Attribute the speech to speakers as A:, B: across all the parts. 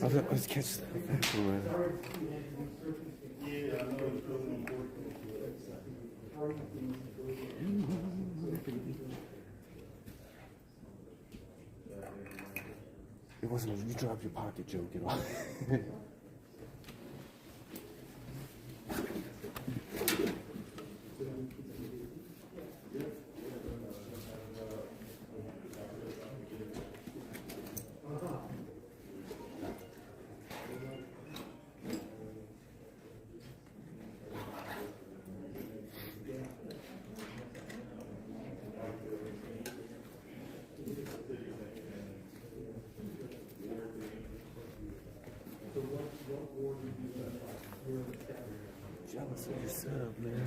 A: Let's catch the It wasn't a you drop your pocket joke at all. Jealous of your setup, man.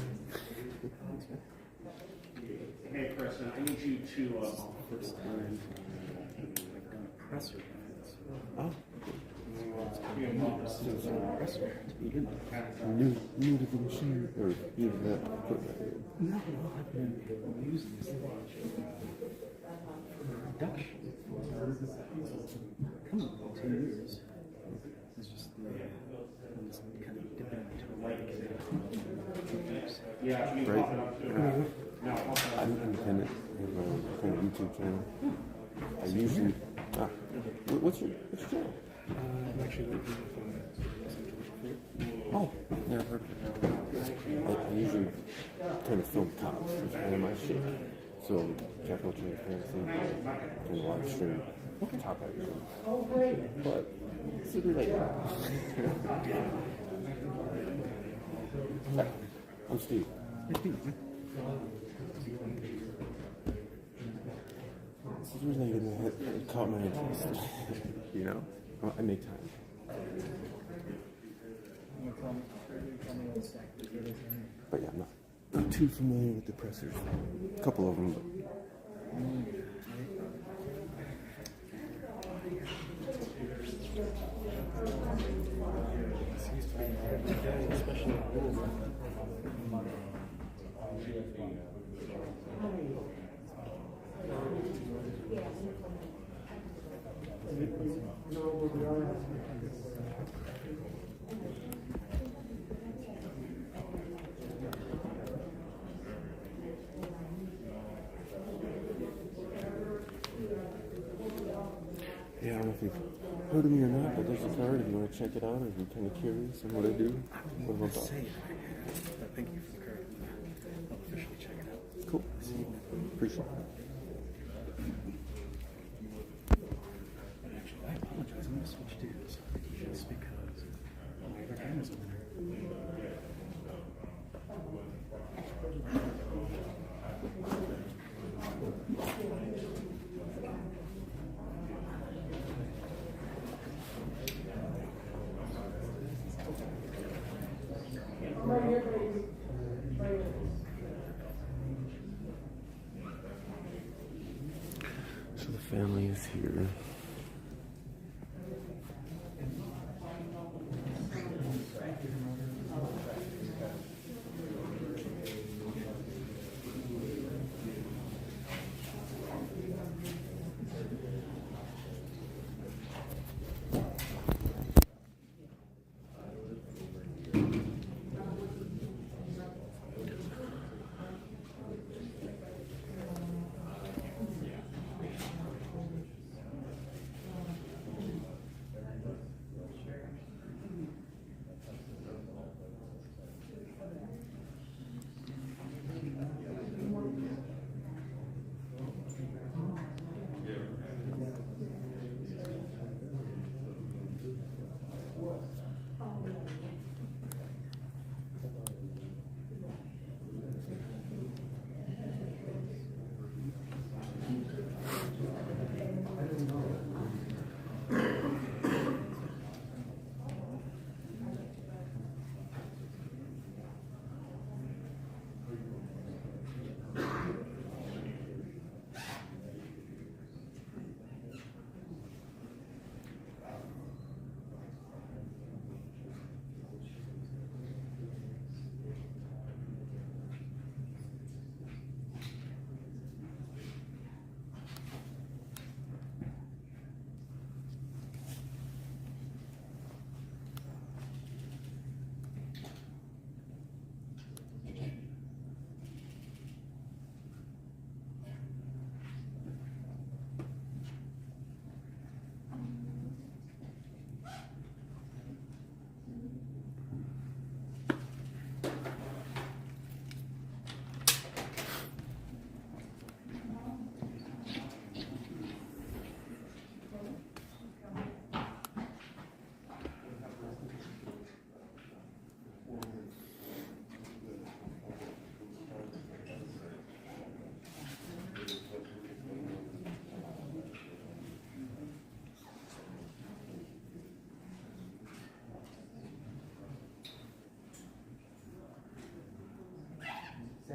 B: Hey, Preston, I need you to
C: First time I've done a presser dance.
A: Oh,
C: Presser to begin with.
A: new to the machine, or new to that equipment.
C: No, I've been using this for production for coming up 2 years. It's just I'm just kind of dipping into a light.
A: Right. I'm independent. I have my own kind of YouTube channel. I usually. What's your channel?
C: I'm actually working with
A: Oh, never heard of it. I usually kind of film cops, which is kind of my shit. So, capital transparency and live stream top action. But, super late. I'm Steve. This is really good. It caught my interest. You know? I make time. But yeah, I'm not too familiar with the pressers. A couple of them, but. Yeah, I don't know if you've heard of me or not, but there's a card if you want to check it out, or if you're kind of curious on what I do. What am I about?
C: Thank you for the card. I'll officially check it out.
A: Cool. Appreciate it.
C: Actually, I apologize. I'm going to switch to this just because my other camera's over there.
A: So the family is here.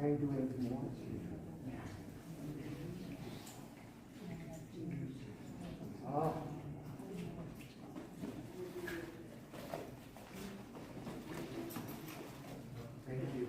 D: Can I do anything more? Ah. Thank you.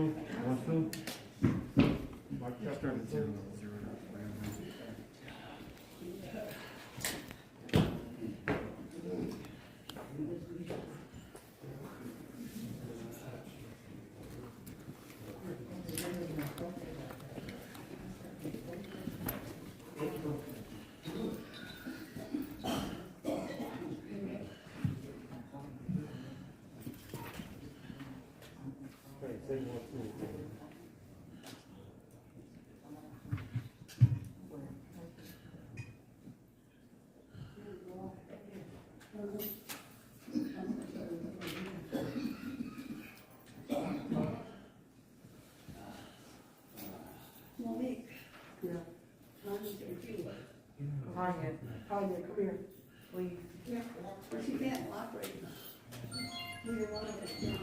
E: 2, 1, 2. Mic check.
C: Start at 0, 0, whatever.
E: Okay, say 1, 2.
F: Monique.
D: Yeah.
F: Tanya, come here, please.
G: Yeah, but she can't operate. Neither one of us can.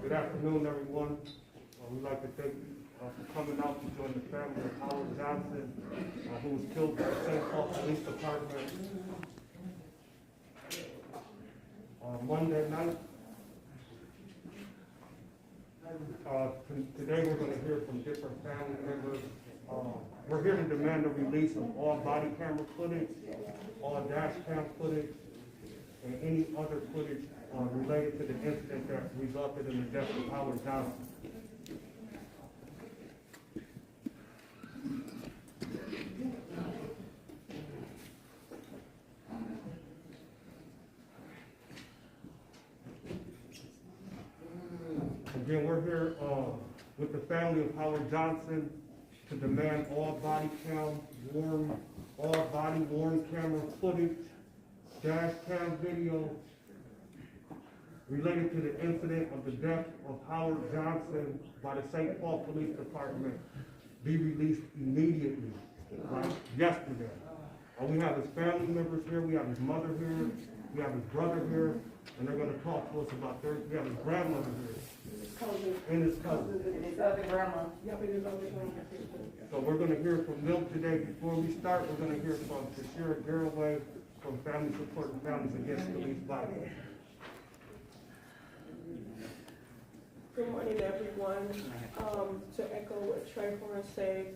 E: Good afternoon, everyone. We'd like to thank you for coming out to join the family of Howard Johnson, who was killed by the St. Paul Police Department Monday night. Today we're going to hear from different family members. We're here to demand the release of all body camera footage, all dash cam footage, and any other footage related to the incident that resulted in the death of Howard Johnson. Again, we're here with the family of Howard Johnson to demand all body worn camera footage, dash cam video related to the incident of the death of Howard Johnson by the St. Paul Police Department be released immediately, like yesterday. We have his family members here, we have his mother here, we have his brother here, and they're going to talk to us about we have his grandmother here. And his cousin.
F: And his other grandma.
E: So we're going to hear from them today. Before we start, we're going to hear from Tashira Garraway from Family Support and Families Against Police Violence.
H: Good morning, everyone. To echo what Trayvon said,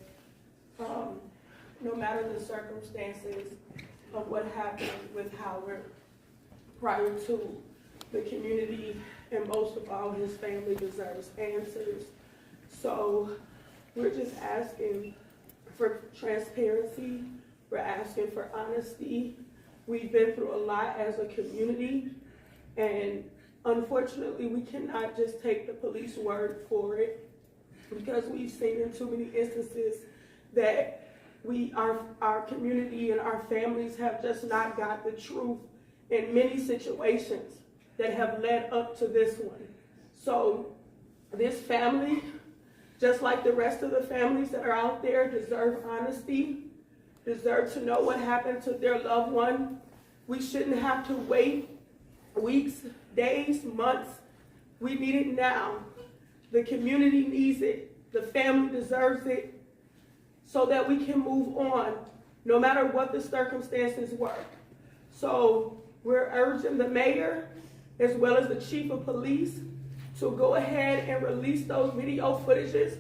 H: no matter the circumstances of what happened with Howard prior to, the community and most of all his family deserves answers. So we're just asking for transparency. We're asking for honesty. We've been through a lot as a community, and unfortunately, we cannot just take the police word for it, because we've seen in too many instances that our community and our families have just not got the truth in many situations that have led up to this one. So this family, just like the rest of the families that are out there, deserve honesty, deserve to know what happened to their loved one. We shouldn't have to wait weeks, days, months. We need it now. The community needs it. The family deserves it, so that we can move on, no matter what the circumstances were. So we're urging the mayor, as well as the chief of police, to go ahead and release those video footages.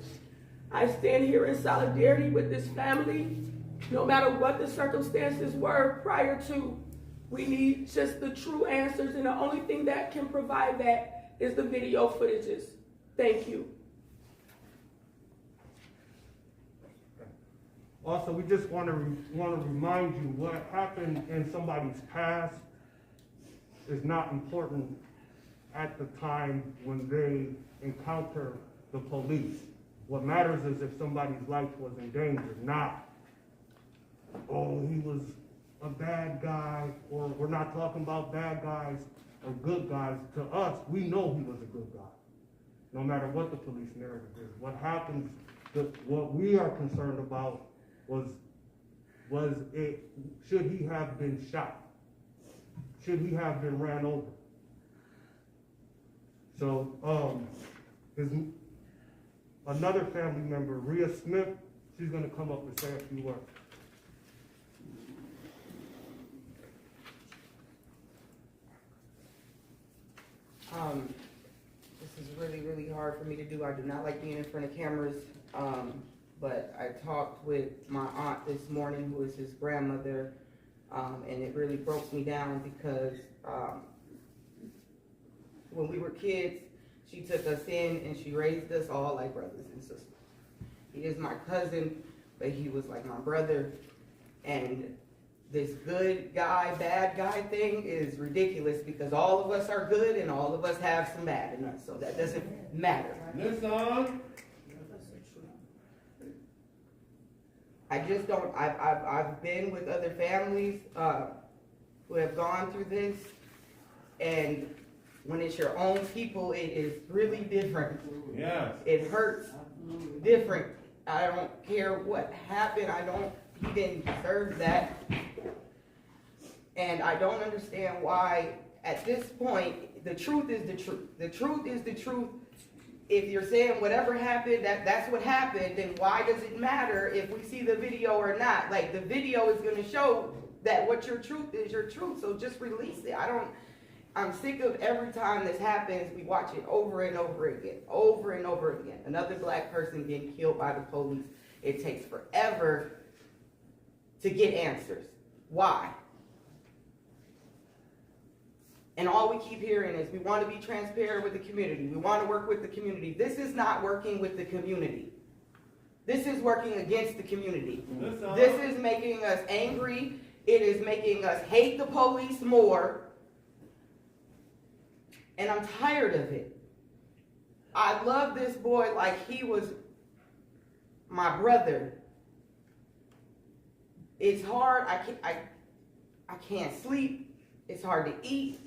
H: I stand here in solidarity with this family, no matter what the circumstances were prior to. We need just the true answers, and the only thing that can provide that is the video footages. Thank you.
E: Also, we just want to remind you what happened in somebody's past is not important at the time when they encounter the police. What matters is if somebody's life was in danger, not, oh, he was a bad guy, or we're not talking about bad guys or good guys. To us, we know he was a good guy, no matter what the police narrative is. What happens, what we are concerned about was it, should he have been shot? Should he have been ran over? So, another family member, Rhea Smith, she's gonna come up and say a few words.
I: This is really, really hard for me to do. I do not like being in front of cameras. But I talked with my aunt this morning, who is his grandmother, and it really broke me down because when we were kids, she took us in and she raised us all like brothers and sisters. He is my cousin, but he was like my brother. And this good guy, bad guy thing is ridiculous because all of us are good and all of us have some bad in us, so that doesn't matter.
E: Listen.
I: I just don't, I've been with other families who have gone through this, and when it's your own people, it is really different.
E: Yes.
I: It hurts different. I don't care what happened. He didn't deserve that. And I don't understand why, at this point, the truth is the truth. The truth is the truth. If you're saying whatever happened, that's what happened, then why does it matter if we see the video or not? Like, the video is going to show that what your truth is your truth, so just release it. I'm sick of every time this happens, we watch it over and over again. Another black person getting killed by the police. It takes forever to get answers. Why? And all we keep hearing is we want to be transparent with the community. We want to work with the community. This is not working with the community. This is working against the community. This is making us angry. It is making us hate the police more. And I'm tired of it. I love this boy like he was my brother. It's hard. I can't sleep. It's hard to eat.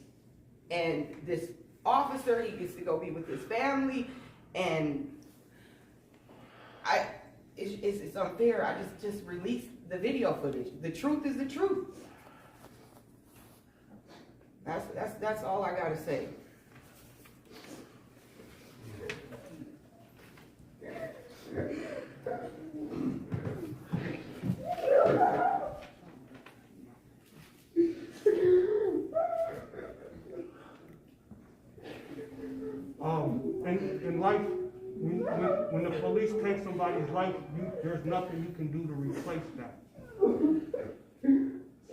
I: And this officer, he gets to go be with his family, and it's unfair. I just released the video footage. The truth is the truth. That's all I gotta say.
E: In life, when the police take somebody's life, there's nothing you can do to replace that.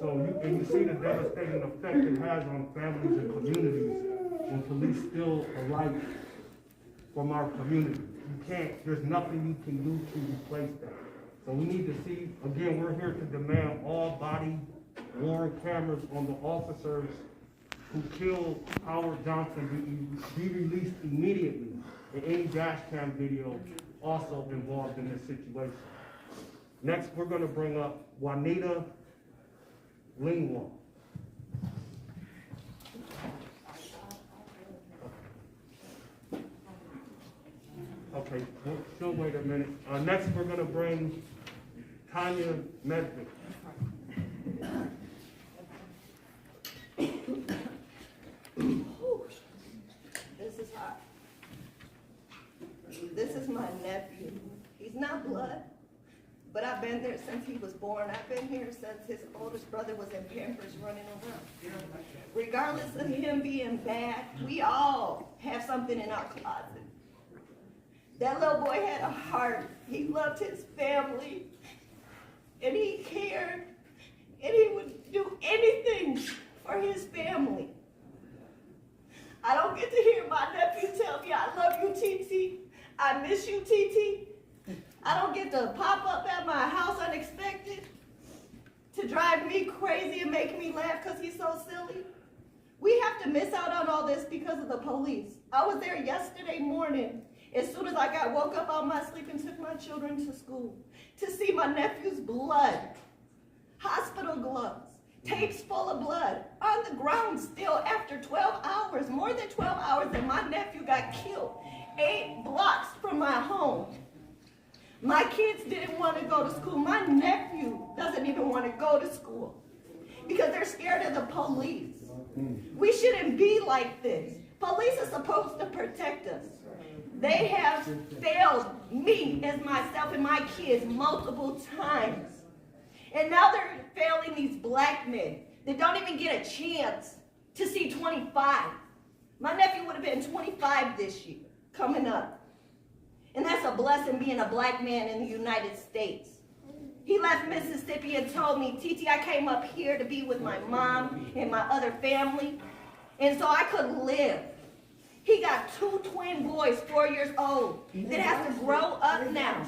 E: So you see the devastating effect it has on families and communities when police steal a life from our community. There's nothing you can do to replace that. So we need to see, again, we're here to demand all body-worn cameras on the officers who killed Howard Johnson be released immediately, and any dash cam video also involved in this situation. Next, we're going to bring up Juanita Lingwall. Okay, she'll wait a minute. Next, we're going to bring Tanya Medved.
G: This is hot. This is my nephew. He's not blood, but I've been there since he was born. I've been here since his oldest brother was in Pampers running around. Regardless of him being bad, we all have something in our closet. That little boy had a heart. He loved his family, and he cared, and he would do anything for his family. I don't get to hear my nephew tell me, I love you, TT. I miss you, TT. I don't get to pop up at my house unexpected to drive me crazy and make me laugh because he's so silly. We have to miss out on all this because of the police. I was there yesterday morning as soon as I woke up out of my sleep and took my children to school to see my nephew's blood, hospital gloves, tapes full of blood, on the ground still after 12 hours, more than 12 hours, and my nephew got killed 8 blocks from my home. My kids didn't want to go to school. My nephew doesn't even want to go to school because they're scared of the police. We shouldn't be like this. Police are supposed to protect us. They have failed me as myself and my kids multiple times. And now they're failing these black men that don't even get a chance to see 25. My nephew would have been 25 this year, coming up. And that's a blessing being a black man in the United States. He left Mississippi and told me, TT, I came up here to be with my mom and my other family, and so I could live. He got 2 twin boys, 4 years old, that have to grow up now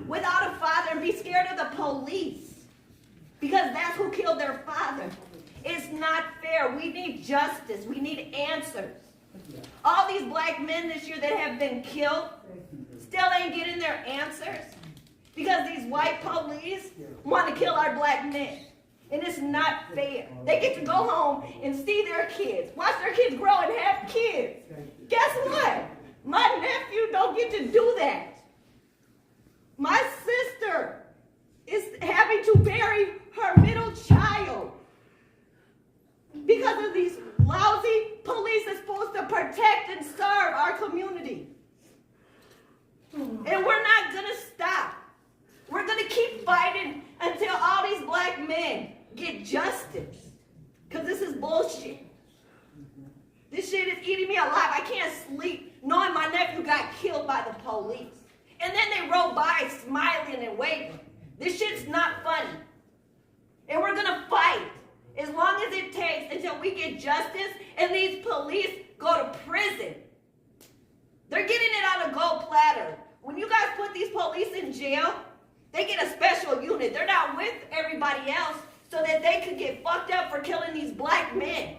G: without a father and be scared of the police because that's who killed their father. It's not fair. We need justice. We need answers. All these black men this year that have been killed still ain't getting their answers because these white police want to kill our black men. And it's not fair. They get to go home and see their kids, watch their kids grow and have kids. Guess what? My nephew don't get to do that. My sister is having to bury her middle child because of these lousy police that's supposed to protect and serve our community. And we're not going to stop. We're going to keep fighting until all these black men get justice. Because this is bullshit. This shit is eating me alive. I can't sleep knowing my nephew got killed by the police. And then they roll by smiling and waving. This shit's not funny. And we're going to fight as long as it takes until we get justice and these police go to prison. They're getting it on a gold platter. When you guys put these police in jail, they get a special unit. They're not with everybody else so that they could get fucked up for killing these black men.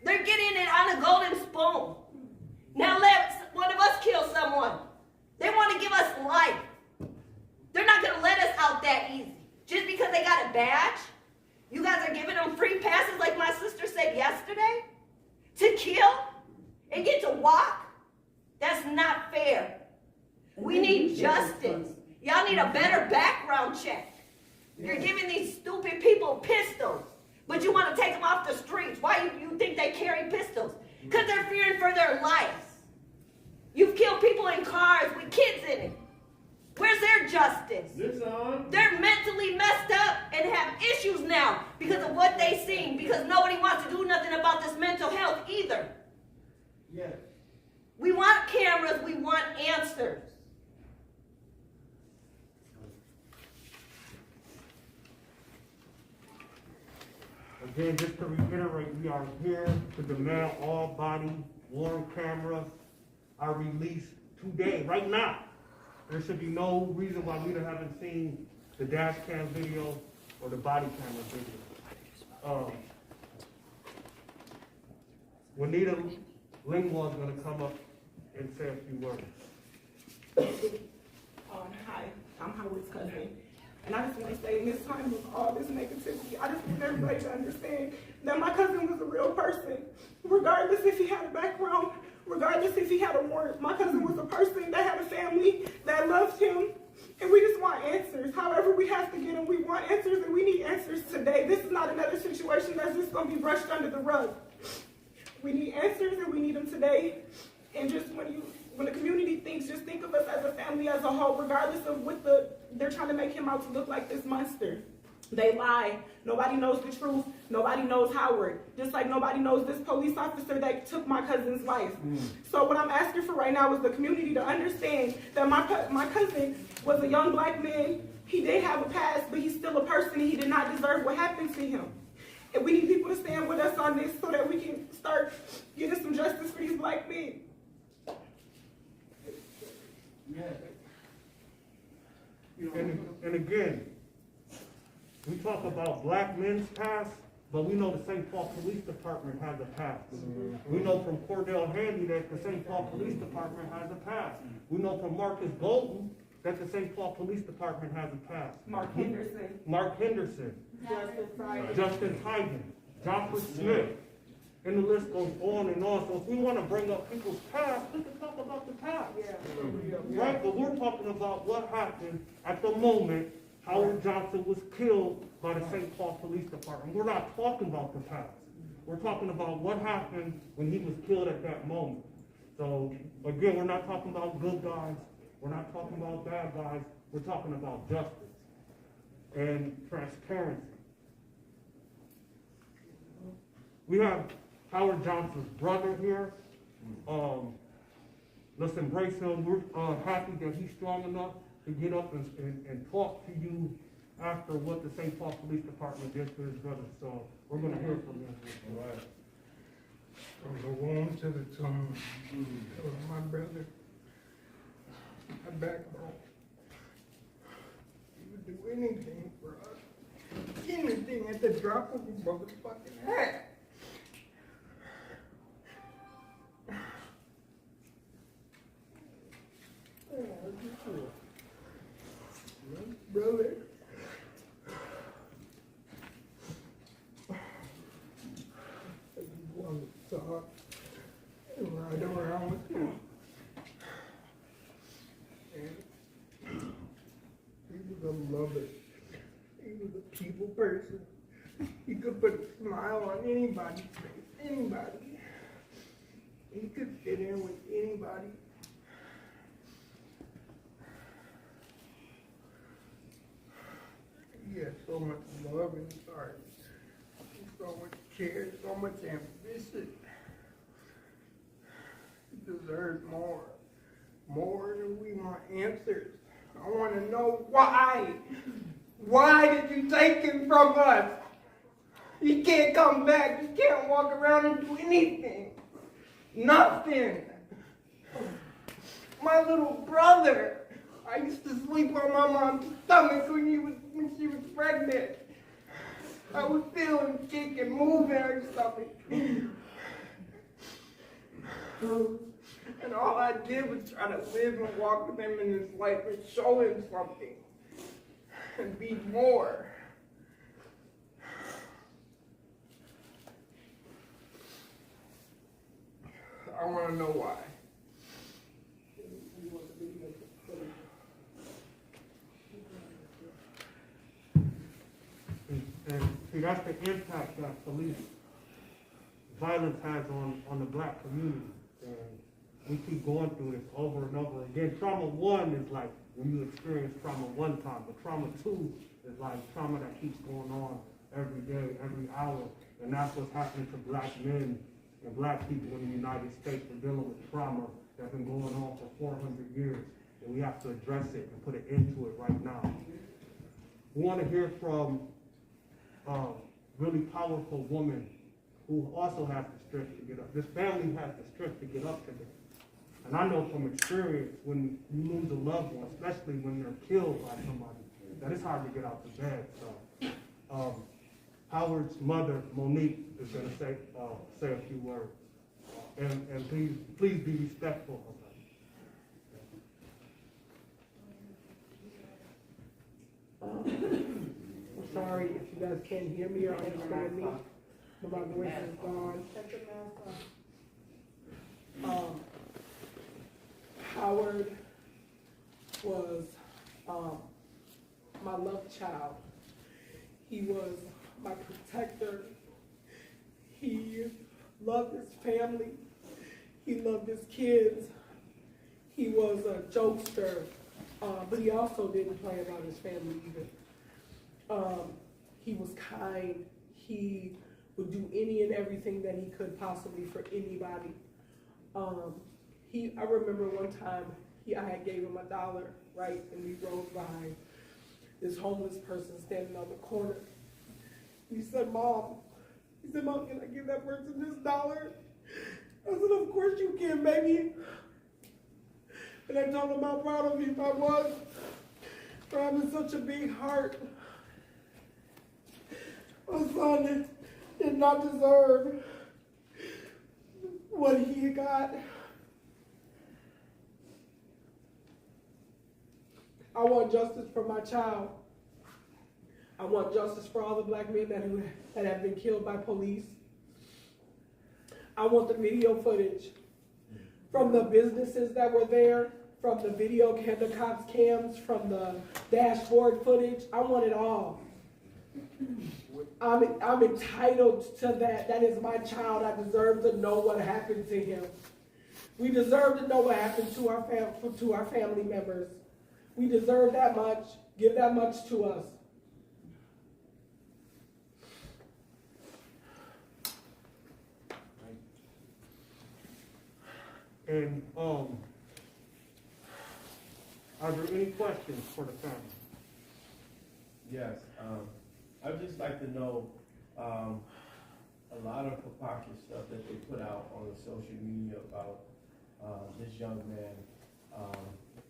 G: They're getting it on a golden spoon. Now let one of us kill someone. They want to give us life. They're not going to let us out that easy. Just because they got a badge, you guys are giving them free passes like my sister said yesterday to kill and get to walk? That's not fair. We need justice. Y'all need a better background check. You're giving these stupid people pistols, but you want to take them off the streets. Why do you think they carry pistols? Because they're fearing for their lives. You've killed people in cars with kids in it. Where's their justice? They're mentally messed up and have issues now because of what they've seen, because nobody wants to do nothing about this mental health either.
E: Yes.
G: We want cameras, we want answers.
E: Again, just to reiterate, we are here to demand all body worn cameras are released today, right now. There should be no reason why we haven't seen the dash cam video or the body camera video. Juanita Lingwell is going to come up and say a few words.
H: Hi, I'm Howard's cousin. And I just want to say, in this time of all this negativity, I just want everybody to understand that my cousin was a real person. Regardless if he had a background, regardless if he had a warrant, my cousin was a person that had a family that loved him. And we just want answers. However we have to get them, we want answers, and we need answers today. This is not another situation that's just going to be brushed under the rug. We need answers, and we need them today. And just when When the community thinks, just think of us as a family as a whole, regardless of what they're trying to make him out to look like this monster. They lie. Nobody knows the truth. Nobody knows Howard. Just like nobody knows this police officer that took my cousin's life. So what I'm asking for right now is the community to understand that my cousin was a young black man. He did have a past, but he's still a person. He did not deserve what happened to him. And we need people to stand with us on this so that we can start getting some justice for these black men.
E: And again, we talk about black men's past, but we know the St. Paul Police Department has a past. We know from Cordell Handy that the St. Paul Police Department has a past. We know from Marcus Golden that the St. Paul Police Department has a past.
H: Mark Henderson.
E: Justin Hyden, Joffrey Smith, and the list goes on and on. So if we want to bring up people's past, we can talk about the past. Right? But we're talking about what happened at the moment Howard Johnson was killed by the St. Paul Police Department. We're not talking about the past. We're talking about what happened when he was killed at that moment. So again, we're not talking about good guys. We're not talking about bad guys. We're talking about justice and transparency. We have Howard Johnson's brother here. Let's embrace him. We're happy that he's strong enough to get up and talk to you after what the St. Paul Police Department did to his brother. So we're going to hear from him.
J: All right. From the womb to the tomb, it was my brother, my backbone. He would do anything for us. Anything at the drop of a motherfucking hat. Brother. I just wanted to talk and ride around with him. And he was a lover. He was a people person. He could put a smile on anybody's face, anybody. He could fit in with anybody. He had so much love in his heart, so much care, so much ambition. He deserves more than we want answers. I want to know why. Why did you take him from us? He can't come back. He can't walk around and do anything. Nothing. My little brother. I used to sleep on my mom's stomach when she was pregnant. I would feel him kick and move in her stomach. And all I did was try to live and walk with him in his life and show him something. And be more. I want to know why.
E: And see, that's the impact that police violence has on the black community. And we keep going through this over and over again. Trauma 1 is like when you experience trauma one time, but trauma 2 is like trauma that keeps going on every day, every hour. And that's what's happening to black men and black people in the United States. We're dealing with trauma that's been going on for 400 years. And we have to address it and put an end to it right now. We want to hear from a really powerful woman who also has the strength to get up. This family has the strength to get up today. And I know from experience, when you lose a loved one, especially when they're killed by somebody, that it's hard to get out of bed. So, Howard's mother, Monique, is going to say a few words. And please be respectful of her.
J: I'm sorry if you guys can't hear me or understand me, but my voice is gone. Howard was my love child. He was my protector. He loved his family. He loved his kids.
H: he was a jokester, but he also didn't play about his family either. He was kind. He would do any and everything that he could possibly for anybody. I remember one time I had gave him $1, right, and we rode by this homeless person standing on the corner. He said, Mom, can I give that person this $1? I said, of course you can, baby. And I told him how proud of me I was for having such a big heart. My son did not deserve what he got. I want justice for my child. I want justice for all the black men that have been killed by police. I want the video footage from the businesses that were there, from the the cops' cams, from the dashboard footage. I want it all. I'm entitled to that. That is my child. I deserve to know what happened to him. We deserve to know what happened to our family members. We deserve that much. Give that much to us.
E: And are there any questions for the family?
K: Yes, I'd just like to know a lot of hypocrisy stuff that they put out on the social media about this young man.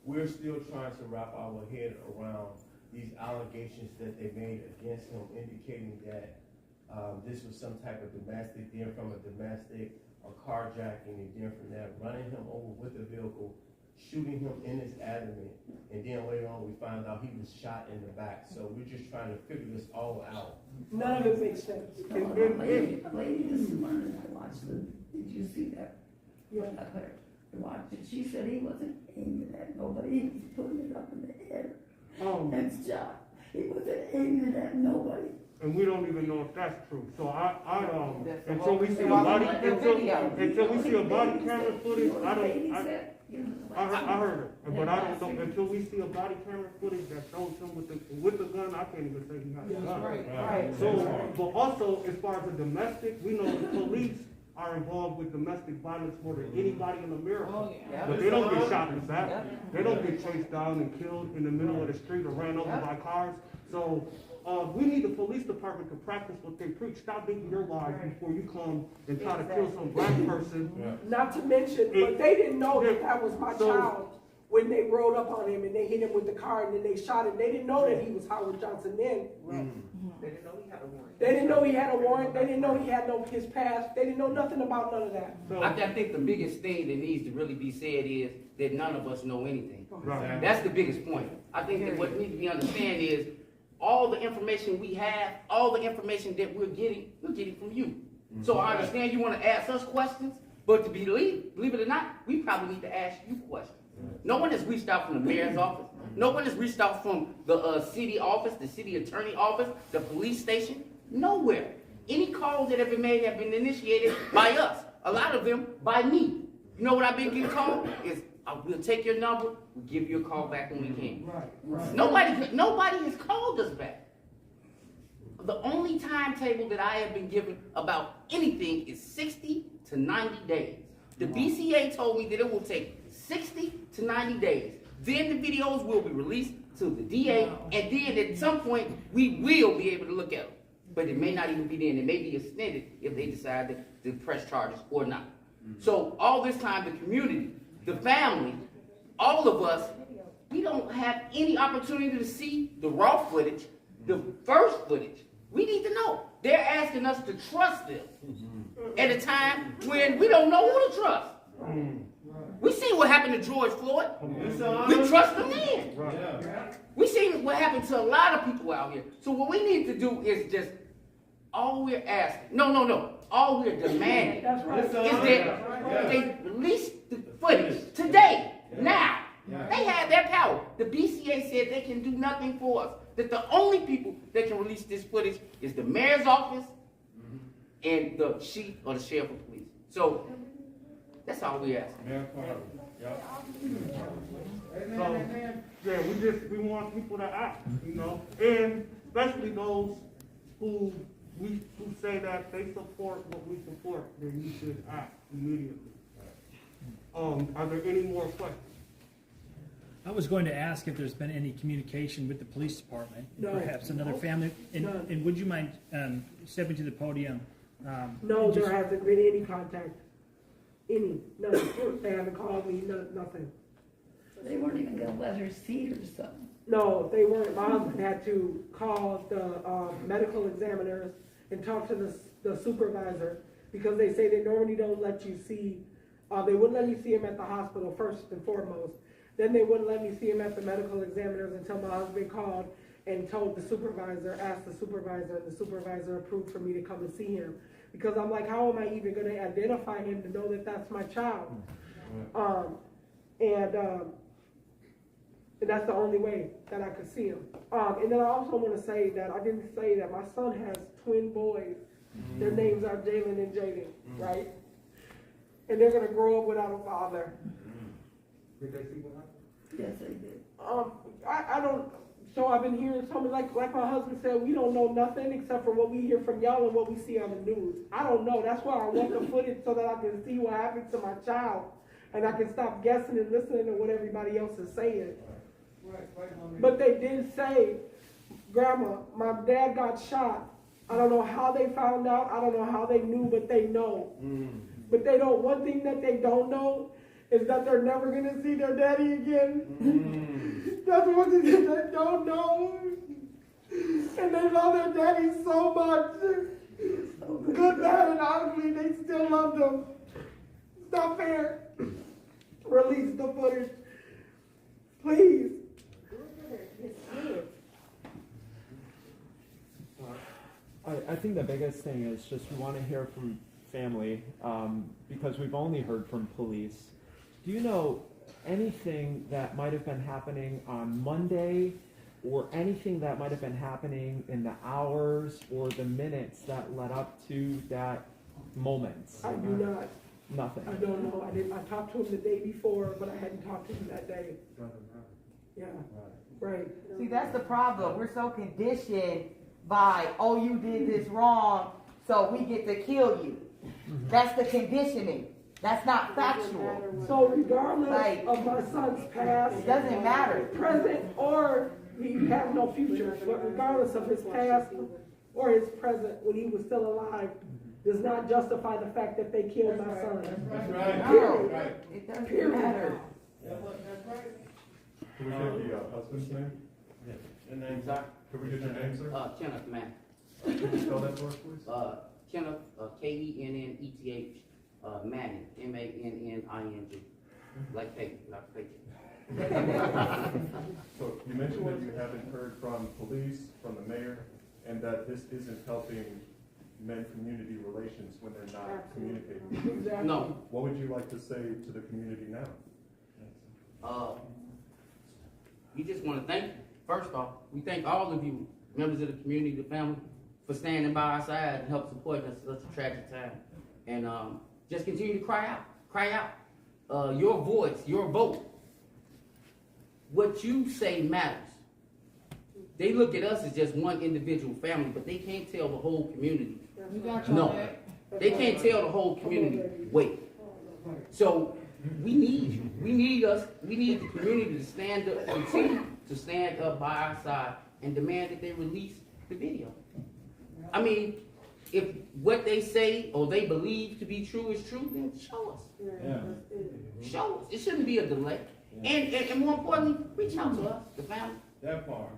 K: We're still trying to wrap our head around these allegations that they made against him, indicating that this was some type of domestic, then from a domestic, a carjacking, and then from that, running him over with a vehicle, shooting him in his abdomen, and then later on we found out he was shot in the back. So we're just trying to figure this all out.
H: None of it makes sense.
L: Lady this morning, I watched it. Did you see that?
H: Yeah.
L: I heard. Watched it. She said he wasn't aiming at nobody. He was putting it up in the air and shot. He wasn't aiming at nobody.
E: And we don't even know if that's true. So until we see a body camera footage, I heard it, but I don't know until we see a body camera footage that shows him with the gun. I can't even say he had a gun.
H: Right.
E: So, but also as far as the domestic, we know the police are involved with domestic violence more than anybody in America.
L: Oh, yeah.
E: But they don't get shot in the back. They don't get chased down and killed in the middle of the street or ran over by cars. So we need the police department to practice what they preach. Stop beating your wives before you come and try to kill some black person.
H: Not to mention, but they didn't know that was my child when they rode up on him and they hit him with the car and then they shot him. They didn't know that he was Howard Johnson then.
I: They didn't know he had a warrant.
H: They didn't know he had a warrant. They didn't know he had his past. They didn't know nothing about none of that.
M: I think the biggest thing that needs to really be said is that none of us know anything.
E: Right.
M: That's the biggest point. I think that what needs to be understood is all the information we have, all the information that we're getting from you. So I understand you want to ask us questions, but to believe it or not, we probably need to ask you questions. No one has reached out from the mayor's office. No one has reached out from the city office, the city attorney office, the police station. Nowhere. Any calls that have been made have been initiated by us. A lot of them by me. You know what I've been getting called? We'll take your number, we'll give you a call back when we can.
E: Right.
M: Nobody has called us back. The only timetable that I have been given about anything is 60 to 90 days. The BCA told me that it will take 60 to 90 days. Then the videos will be released to the DA, and then at some point we will be able to look at them. But it may not even be then. It may be extended if they decide to press charges or not. So all this time, the community, the family, all of us, we don't have any opportunity to see the raw footage, the first footage. We need to know. They're asking us to trust them at a time when we don't know who to trust. We seen what happened to George Floyd. We trust the man. We seen what happened to a lot of people out here. So what we need to do is just, all we're asking, all we're demanding is that they release the footage today, now. They have their power. The BCA said they can do nothing for us. That the only people that can release this footage is the mayor's office and the chief or the sheriff of police. So that's all we ask.
E: Yeah, we want people to act, you know, and especially those who say that they support what we support, then you should act immediately. Are there any more questions?
N: I was going to ask if there's been any communication with the police department,
H: No.
N: perhaps another family,
H: None.
N: and would you mind stepping to the podium?
H: No,
N: just-
H: there hasn't been any contact. None. They haven't called me, nothing.
L: They weren't even gonna let her see her son.
H: No, they weren't. My husband had to call the medical examiners and talk to the supervisor because they say they normally don't let you see, they wouldn't let me see him at the hospital first and foremost. Then they wouldn't let me see him at the medical examiners until my husband called and told the supervisor, asked the supervisor, and the supervisor approved for me to come and see him. Because I'm like, how am I even gonna identify him to know that that's my child? And that's the only way that I could see him. And then I also want to say that I didn't say that my son has twin boys. Their names are Jalen and Jaden, right? And they're gonna grow up without a father.
E: Did they see what happened?
L: Yes, they did.
H: I don't. So I've been hearing something like my husband said, we don't know nothing except for what we hear from y'all and what we see on the news. I don't know. That's why I want the footage so that I can see what happened to my child, and I can stop guessing and listening to what everybody else is saying. But they did say, Grandma, my dad got shot. I don't know how they found out. I don't know how they knew, but they know. But they don't. One thing that they don't know is that they're never gonna see their daddy again. That's one thing that they don't know. And they love their daddy so much. Good, bad, and ugly, they still love them. It's not fair. Release the footage. Please.
O: I think the biggest thing is just we want to hear from family because we've only heard from police. Do you know anything that might have been happening on Monday or anything that might have been happening in the hours or the minutes that led up to that moment?
H: I do not.
O: Nothing.
H: I don't know. I talked to him the day before, but I hadn't talked to him that day. Yeah. Right.
I: See, that's the problem. We're so conditioned by, oh, you did this wrong, so we get to kill you. That's the conditioning. That's not factual.
H: So regardless of my son's past,
I: it doesn't matter.
H: Present, or he has no future, but regardless of his past or his present, when he was still alive, does not justify the fact that they killed my son.
K: That's right.
H: Period.
K: Right.
I: It doesn't matter.
P: Can we get the husband's name?
M: The name, sir?
P: Could we get your name, sir?
M: Kenneth, man.
P: Can you spell that for us, please?
M: Kenneth, Kenneth, Manning, Manning. Like Peyton, like Peyton.
P: So you mentioned that you haven't heard from police, from the mayor, and that this isn't helping men-community relations when they're not communicating.
H: Exactly.
M: No.
P: What would you like to say to the community now?
M: We just want to thank you. First off, we thank all of you, members of the community, the family, for standing by our side and help supporting us at such a tragic time. And just continue to cry out. Your voice, your vote. What you say matters. They look at us as just one individual family, but they can't tell the whole community. No, they can't tell the whole community. Wait. So we need you. We need the community to stand up, continue to stand up by our side and demand that they release the video. I mean, if what they say or they believe to be true is true, then show us.
K: Yeah.
M: Show us. It shouldn't be a delay. And more importantly, reach out to us, the family.
K: That part.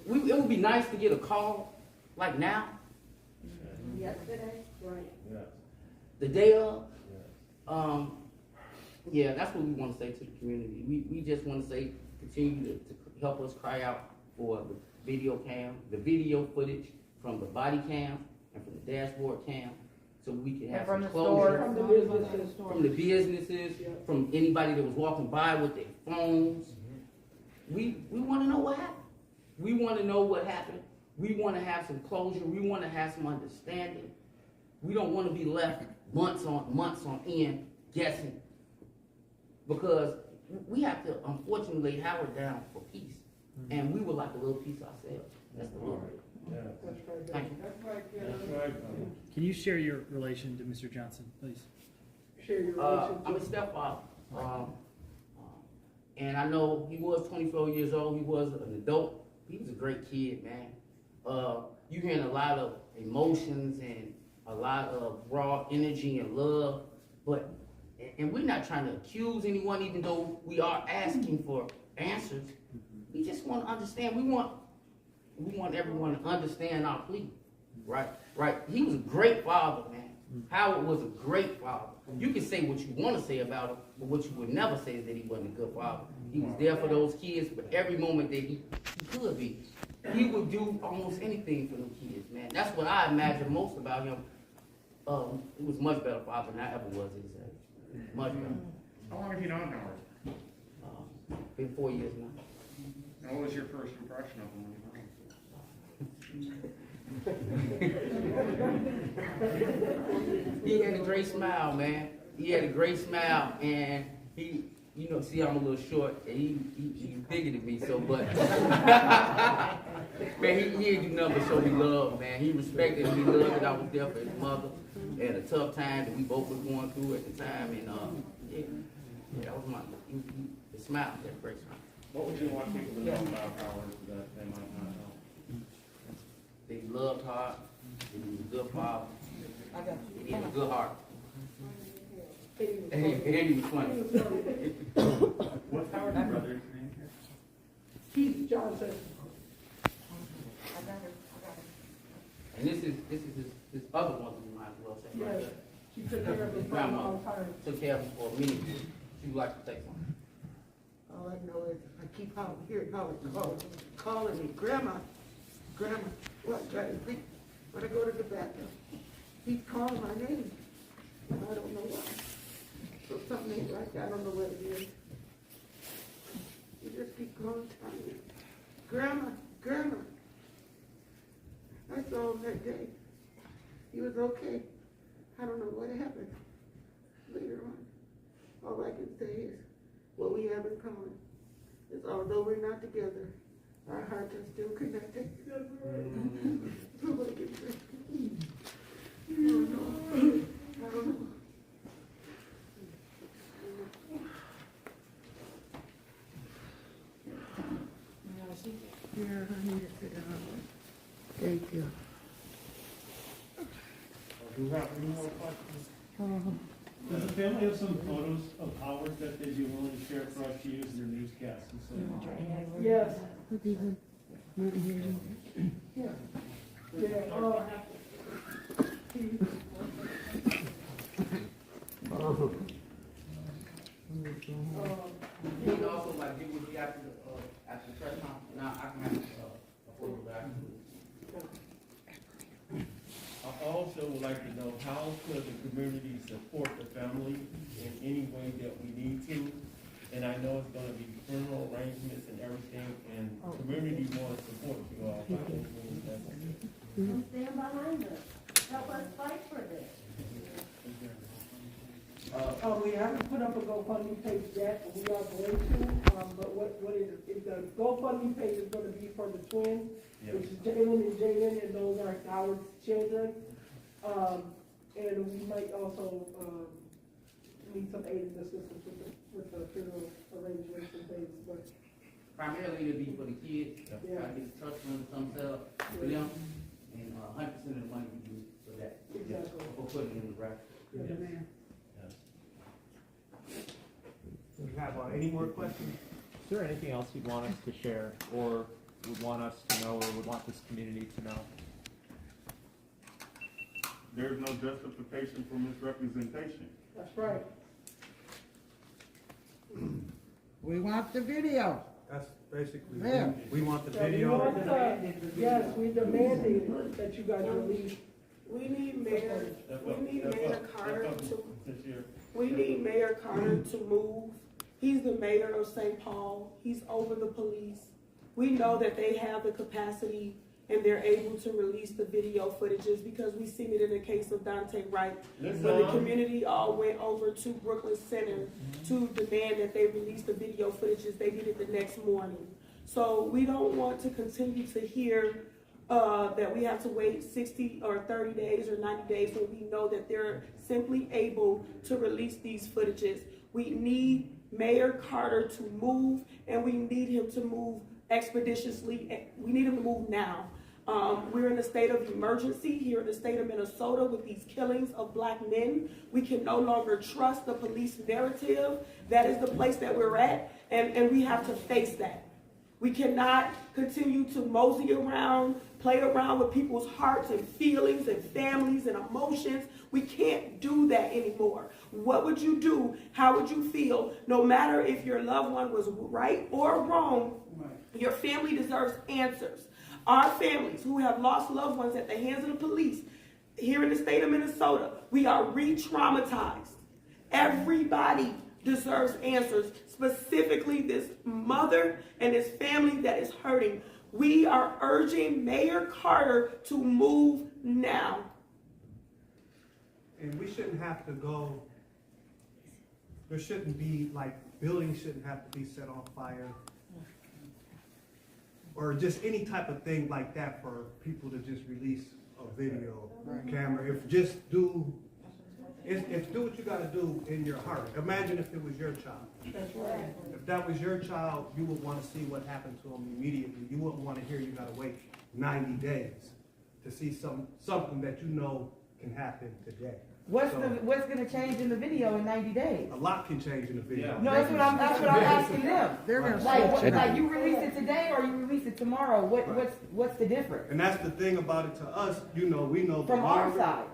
M: It would be nice to get a call like now,
H: Yesterday, right.
K: Yeah.
M: the day of. Yeah, that's what we want to say to the community. We just want to say, continue to help us cry out for the video cam, the video footage from the body cam and from the dashboard cam, so we can have some closure.
H: From the businesses.
M: From the businesses, from anybody that was walking by with their phones. We want to know what happened. We want to know what happened. We want to have some closure. We want to have some understanding. We don't want to be left months on end guessing. Because we have to unfortunately lay Howard down for peace. And we would like a little peace ourselves. That's the Lord. Thank you.
J: That's right.
N: Can you share your relation to Mr. Johnson, please?
J: Share your
M: I'm a stepfather. And I know he was 24 years old. He was an adult. He was a great kid, man. You're hearing a lot of emotions and a lot of raw energy and love. And we're not trying to accuse anyone, even though we are asking for answers. We just want to understand. We want everyone to understand our plea, right? Right. He was a great father, man. Howard was a great father. You can say what you want to say about him, but what you would never say is that he wasn't a good father. He was there for those kids, but every moment that he could be, he would do almost anything for them kids, man. That's what I imagine most about him. He was much better father than I ever was at his age. Much better.
B: How long have you known Howard?
M: Been 4 years now.
B: And what was your first impression of him when you met him?
M: He had a great smile, man. He had a great smile, and he, you know, see, I'm a little short, and he's bigger than me, so, but, man, he didn't do nothing but show me love, man. He respected and he loved that I was there for his mother at a tough time that we both was going through at the time, and, yeah, that was the smile, that great smile.
B: What would you want people to know about Howard that they might not know?
M: That he loved hard, that he was a good father, he had a good heart. And he was funny.
B: What's Howard's brother's name here?
J: Keith Johnson.
M: And this is his other one, you might as well say, right
J: Yes.
M: there.
J: She took care of his
M: Grandma
J: all the time.
M: took care of him for a minute. She would like to take one.
Q: All I know is I keep hearing Howard calling me, Grandma, what, trying to think, when I go to the bathroom, he's calling my name, and I don't know why. So something ain't right, I don't know what it is. He just keep calling, telling me, Grandma. I saw him that day. He was okay. I don't know what happened later on. All I can say is, what we have in common is although we're not together, our hearts are still connected. Nobody can say. I don't know. Yeah, I need to sit down. Thank you.
B: Do you have any more questions?
K: Does the family have some photos of Howard that they'd be willing to share for us to use in their newscasts and so on?
J: Yes.
M: You can also like get with me after the press conference. Now I can have a photo back.
K: I also would like to know how could the community support the family in any way that we need to? And I know it's gonna be funeral arrangements and everything, and community wants to support you all.
L: Stand behind us. Help us fight for this.
J: We haven't put up a GoFundMe page yet, but we are going to, but what is the GoFundMe page is gonna be for the twins, which is Jalen and Jaden, and those are Howard's children. And we might also, need some aid and assistance with the funeral arrangements and things, but.
M: Primarily it'll be for the kids.
J: Yeah.
M: I get trust funds themselves for them, and 100% of the money we use for that.
J: Exactly.
M: For putting it in the bracket.
J: Yes, ma'am.
E: Do you have any more questions?
O: Is there anything else you'd want us to share, or would want us to know, or would want this community to know?
P: There's no justification for misrepresentation.
J: That's right.
Q: We want the video.
D: That's basically,
Q: Yeah.
D: we want the
J: Yeah, we
D: video.
J: want, yes, we demanded that you guys release.
H: We need Mayor Carter to,
K: This year.
H: we need Mayor Carter to move. He's the mayor of St. Paul. He's over the police. We know that they have the capacity and they're able to release the video footages, because we seen it in the case of Dante Wright, when the community all went over to Brooklyn Center to demand that they release the video footages. They did it the next morning. So we don't want to continue to hear that we have to wait 60 or 30 days or 90 days when we know that they're simply able to release these footages. We need Mayor Carter to move, and we need him to move expeditiously. We need him to move now. We're in a state of emergency here in the state of Minnesota with these killings of black men. We can no longer trust the police narrative. That is the place that we're at, and we have to face that. We cannot continue to mosey around, play around with people's hearts and feelings and families and emotions. We can't do that anymore. What would you do? How would you feel? No matter if your loved one was right or wrong, your family deserves answers. Our families who have lost loved ones at the hands of the police here in the state of Minnesota, we are re-traumatized. Everybody deserves answers, specifically this mother and this family that is hurting. We are urging Mayor Carter to move now.
E: And we shouldn't have to go, there shouldn't be, like, buildings shouldn't have to be set on fire. Or just any type of thing like that for people to just release a video camera. If just do what you gotta do in your heart. Imagine if it was your child.
F: That's right.
E: If that was your child, you would want to see what happened to them immediately. You wouldn't want to hear you gotta wait 90 days to see something that you know can happen today.
I: What's gonna change in the video in 90 days?
E: A lot can change in the video.
I: No, that's what I'm asking them.
Q: They're gonna
I: Like you release it today or you release it tomorrow? What's the difference?
E: And that's the thing about it to us, we know the
I: From our
E: longer,
I: side.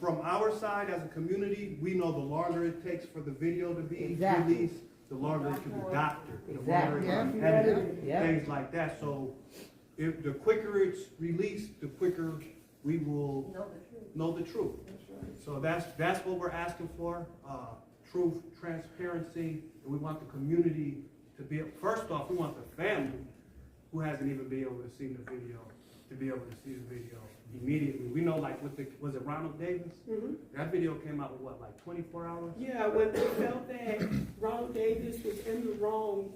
E: From our side as a community, we know the longer it takes for the video to be
I: Exactly.
E: released, the longer it can be doctored, the
I: Exactly.
E: longer it can be edited, things like that. So if the quicker it's released, the quicker we will know the truth. So that's what we're asking for, truth, transparency, and we want the community to be, first off, we want the family who hasn't even been able to see the video, to be able to see the video immediately. We know, like, was it Ronald Davis?
H: Mm-hmm.
E: That video came out with what, like 24 hours?
H: Yeah, when they felt that Ronald Davis was in the wrong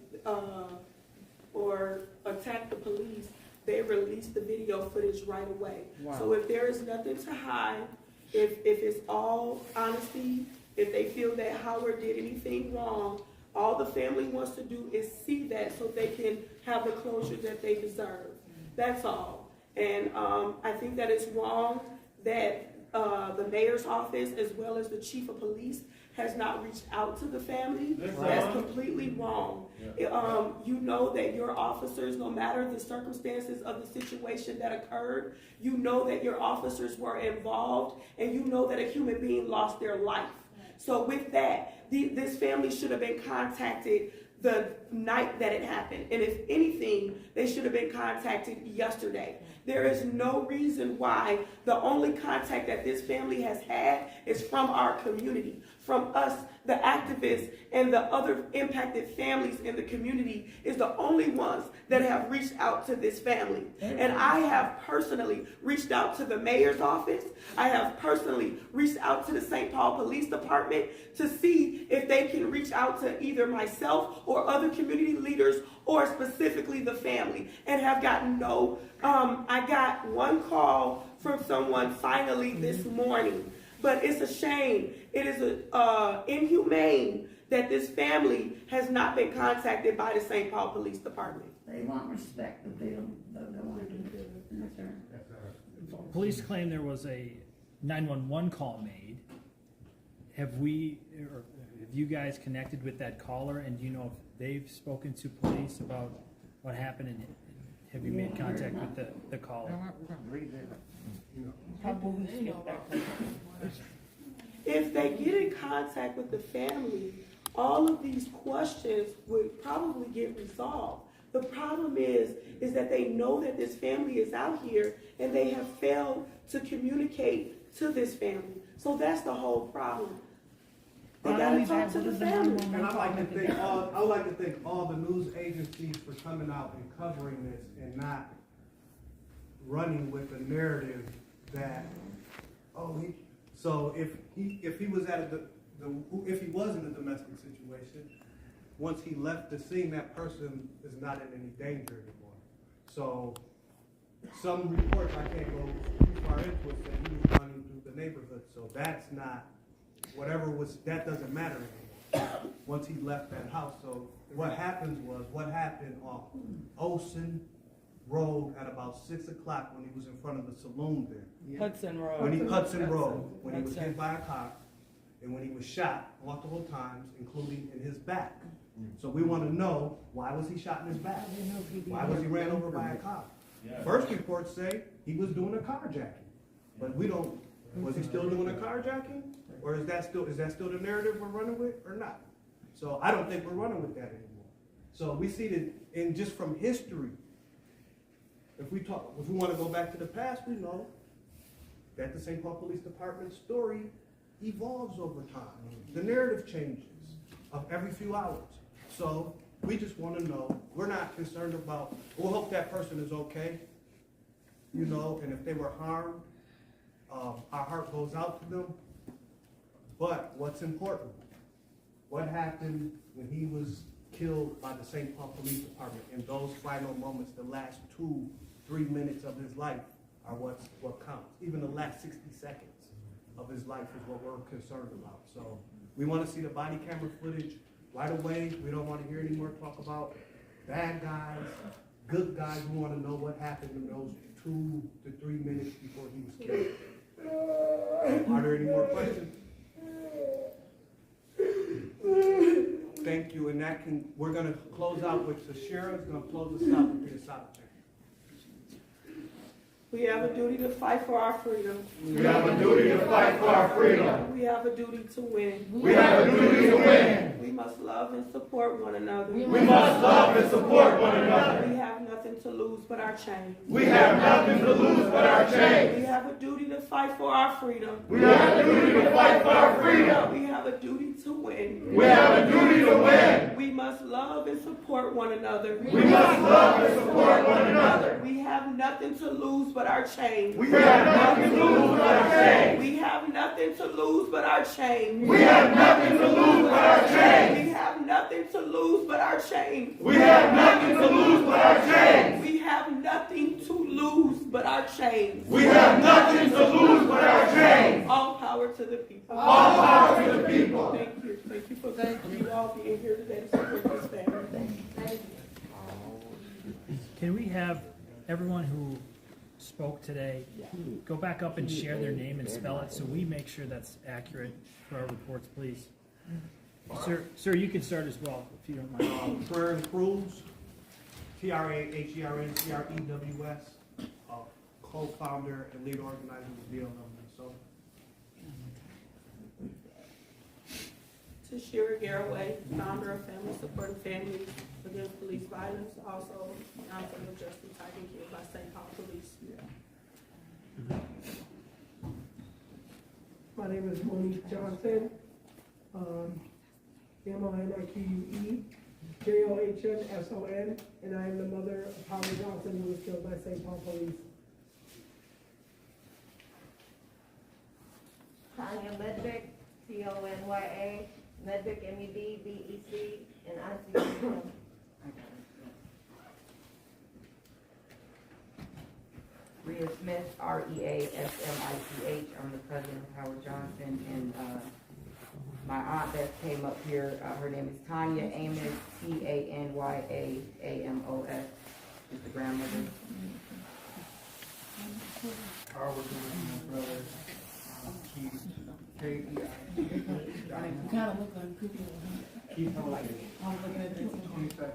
H: or attacked the police, they released the video footage right away.
I: Wow.
H: So if there is nothing to hide, if it's all honesty, if they feel that Howard did anything wrong, all the family wants to do is see that so they can have the closure that they deserve. That's all. And I think that it's wrong that the mayor's office, as well as the chief of police, has not reached out to the family. That's completely wrong. Yeah. You know that your officers, no matter the circumstances of the situation that occurred, you know that your officers were involved, and you know that a human being lost their life. So with that, this family should have been contacted the night that it happened. And if anything, they should have been contacted yesterday. There is no reason why the only contact that this family has had is from our community, from us, the activists, and the other impacted families in the community is the only ones that have reached out to this family. And I have personally reached out to the mayor's office. I have personally reached out to the St. Paul Police Department to see if they can reach out to either myself or other community leaders or specifically the family, and have gotten no, I got one call from someone finally this morning. But it's a shame. It is inhumane that this family has not been contacted by the St. Paul Police Department.
L: They want respect, but they don't want to do it.
N: Police claim there was a 911 call made. Have you guys connected with that caller, and do you know if they've spoken to police about what happened, and have you made contact with the caller?
H: If they get in contact with the family, all of these questions would probably get resolved. The problem is that they know that this family is out here and they have failed to communicate to this family. So that's the whole problem. They gotta talk to the family.
E: And I like to thank all the news agencies for coming out and covering this and not running with a narrative that, so if he was if he was in a domestic situation, once he left the scene, that person is not in any danger anymore. So some reports, I can't go too far into it, say he was running through the neighborhood. So that's not, that doesn't matter anymore once he left that house. So what happened on Olsen Road at about 6 o'clock when he was in front of the saloon there.
I: Hudson Road.
E: Hudson Road, when he was hit by a cop, and when he was shot multiple times, including in his back. So we want to know, why was he shot in his back? Why was he ran over by a cop? First reports say he was doing a carjacking, but we don't. Was he still doing a carjacking, or is that still the narrative we're running with, or not? So I don't think we're running with that anymore. So we see that, and just from history, if we want to go back to the past, we know that the St. Paul Police Department story evolves over time. The narrative changes of every few hours. So we just want to know. We're not concerned about. We'll hope that person is okay, and if they were harmed, our heart goes out to them. But what's important? What happened when he was killed by the St. Paul Police Department in those final moments, the last 2-3 minutes of his life are what counts. Even the last 60 seconds of his life is what we're concerned about. So we want to see the body camera footage right away. We don't want to hear any more talk about bad guys, good guys. We want to know what happened in those 2 to 3 minutes before he was killed. Are there any more questions? Thank you, and we're going to close out with Shira is going to close us out with the solitary.
H: We have a duty to fight for our freedom.
J: We have a duty to fight for our freedom.
H: We have a duty to win.
J: We have a duty to win.
H: We must love and support one another.
J: We must love and support one another.
H: We have nothing to lose but our chains.
J: We have nothing to lose but our chains.
H: We have a duty to fight for our freedom.
J: We have a duty to fight for our freedom.
H: We have a duty to win.
J: We have a duty to win.
H: We must love and support one another.
J: We must love and support one another.
H: We have nothing to lose but our chains.
J: We have nothing to lose but our chains.
H: We have nothing to lose but our chains.
J: We have nothing to lose but our chains.
H: We have nothing to lose but our chains.
J: We have nothing to lose but our chains.
H: We have nothing to lose but our chains.
J: We have nothing to lose but our chains.
H: All power to the people.
J: All power to the people.
H: Thank you. Thank you for you all being here today to support this family. Thank you.
N: Can we have everyone who spoke today go back up and share their name and spell it so we make sure that's accurate for our reports, please? Sir, you can start as well if you don't mind.
E: Trern Cruz, TRAHERNCREWS, co-founder and lead organizer of the DLW. So,
H: Shira Garraway, founder of Family Supporting Families Against Police Violence, also non-criminal justice taken care by St. Paul Police.
J: My name is Monique Johnson. MONIQUE-JOHNSON, and I am the mother of Howard Johnson, who was killed by St. Paul Police.
G: Tanya Medvick, TONYA, Medvick, MEDVEC, and ICU.
I: Rhea Smith, REASMICH. I'm the president of Howard Johnson, and my aunt that came up here, her name is Tanya Amos, TANYAAMOS, is the grandmother.
E: Howard Johnson, brother, Keith,
L: You kind of look like a cookie.
E: Keith, how old are you?
L: I'm looking at this.
E: 27.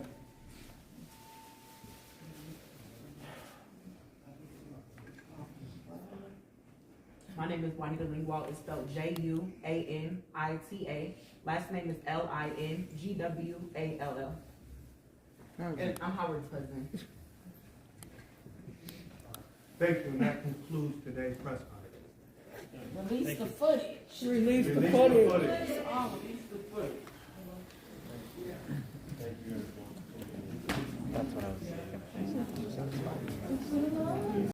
I: My name is Juanita Lingwall. It's spelled JUANITA. Last name is LINGWALL. And I'm Howard's husband.
E: Thank you, and that concludes today's press conference.
L: Release the footage.
J: Release the footage.